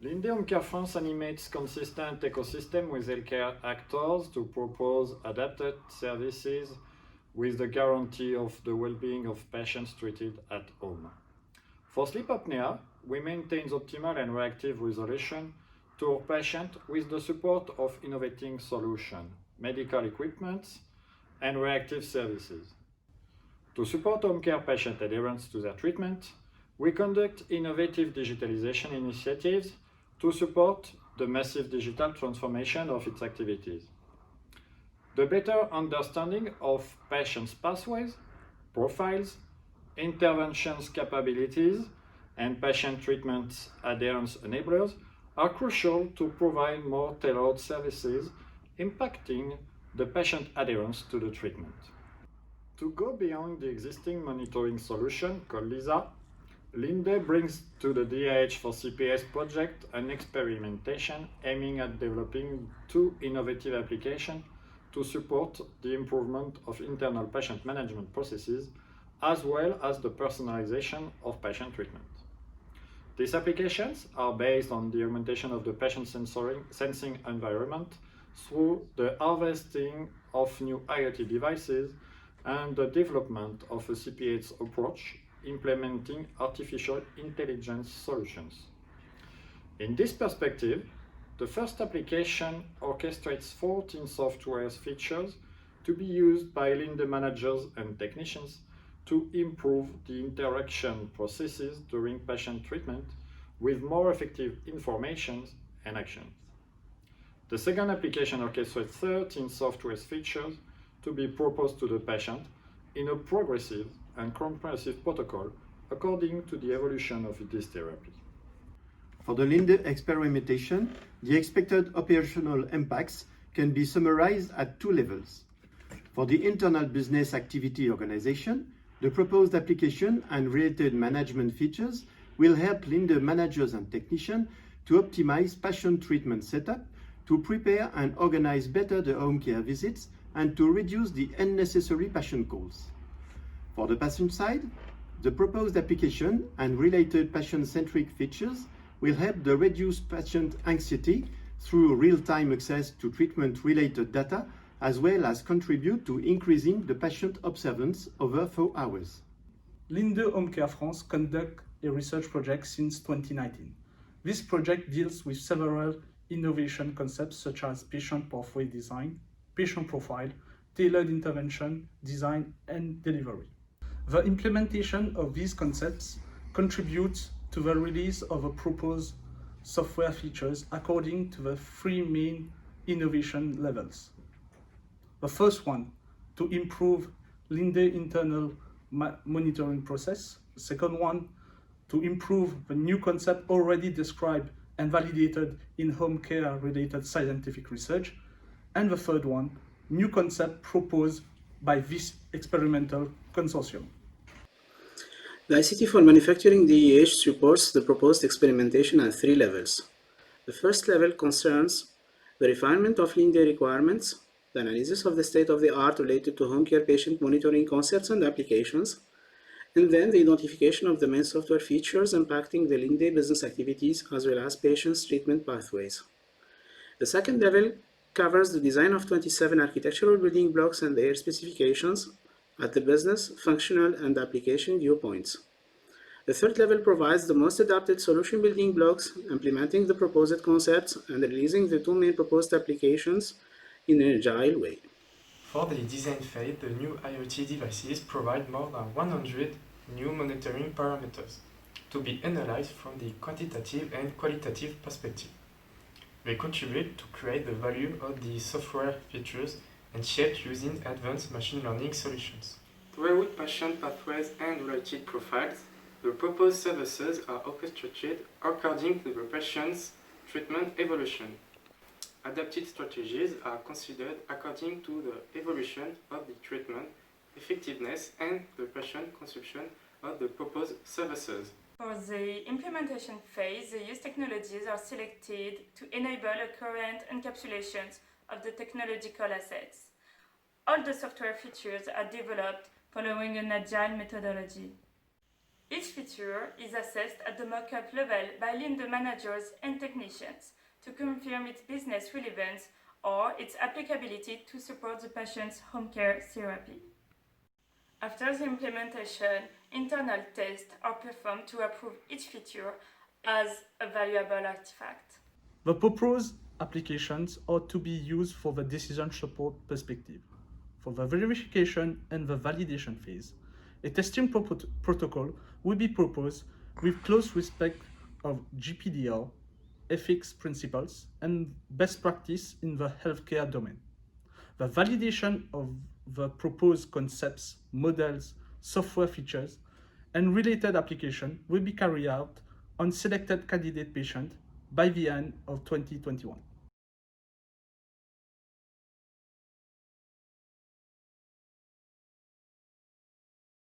Linde Home Care France animates consistent ecosystem with healthcare actors to propose adapted services with the guarantee of the well-being of patients treated at home. For sleep apnea, we maintain optimal and reactive resolution to our patient with the support of innovating solutions, medical equipment, and reactive services. To support home care patient adherence to their treatment, we conduct innovative digitalization initiatives to support the massive digital transformation of its activities. The better understanding of patients' pathways, profiles, interventions capabilities, and patient treatment adherence enablers are crucial to provide more tailored services impacting the patient adherence to the treatment. To go beyond the existing monitoring solution called LISA, Linde brings to the DIH for CPS project an experimentation aiming at developing two innovative applications to support the improvement of internal patient management processes as well as the personalization of patient treatment. These applications are based on the augmentation of the patient sensing environment through the harvesting of new IoT devices and the development of a CPS approach implementing artificial intelligence solutions. In this perspective, the first application orchestrates 14 software features to be used by Linde managers and technicians to improve the interaction processes during patient treatment with more effective information and actions. The second application orchestrates 13 software features to be proposed to the patient in a progressive and comprehensive protocol according to the evolution of this therapy. For the Linde experimentation, the expected operational impacts can be summarized at two levels. For the internal business activity organization, the proposed application and related management features will help Linde managers and technicians to optimize patient treatment setup, to prepare and organize better the home care visits, and to reduce the unnecessary patient calls. For the patient side, the proposed application and related patient-centric features will help to reduce patient anxiety through real-time access to treatment-related data, as well as contribute to increasing the patient observance over 4 hours. Linde Home Care France conducts a research project since 2019. This project deals with several innovation concepts such as patient pathway design, patient profile, tailored intervention, design, and delivery. The implementation of these concepts contributes to the release of the proposed software features according to the three main innovation levels. The first one, to improve Linde internal monitoring process. The second one, to improve the new concept already described and validated in home care related scientific research. And the third one, new concept proposed by this experimental consortium. The ICT for Manufacturing DEH supports the proposed experimentation at three levels. The first level concerns the refinement of Linde requirements, the analysis of the state of the art related to home care patient monitoring concepts and applications, and then the identification of the main software features impacting the Linde business activities as well as patients' treatment pathways. The second level covers the design of 27 architectural building blocks and their specifications at the business, functional, and application viewpoints. The third level provides the most adapted solution building blocks, implementing the proposed concepts and releasing the two main proposed applications in an agile way. For the design phase, the new IoT devices provide more than 100 new monitoring parameters to be analyzed from the quantitative and qualitative perspective. They contribute to create the value of the software features and shape using advanced machine learning solutions. To reroute patient pathways and related profiles, the proposed services are orchestrated according to the patient's treatment evolution. Adapted strategies are considered according to the evolution of the treatment, effectiveness, and the patient consumption of the proposed services. For the implementation phase, the used technologies are selected to enable a current encapsulation of the technological assets. All the software features are developed following an agile methodology. Each feature is assessed at the mock-up level by Linde managers and technicians to confirm its business relevance or its applicability to support the patient's home care therapy. After the implementation, internal tests are performed to approve each feature as a valuable artifact. The proposed applications are to be used for the decision support perspective. For the verification and the validation phase, a testing protocol will be proposed with close respect of GPDR, ethics principles, and best practice in the healthcare domain. The validation of the proposed concepts, models, software features, and related application will be carried out on selected candidate patients by the end of 2021.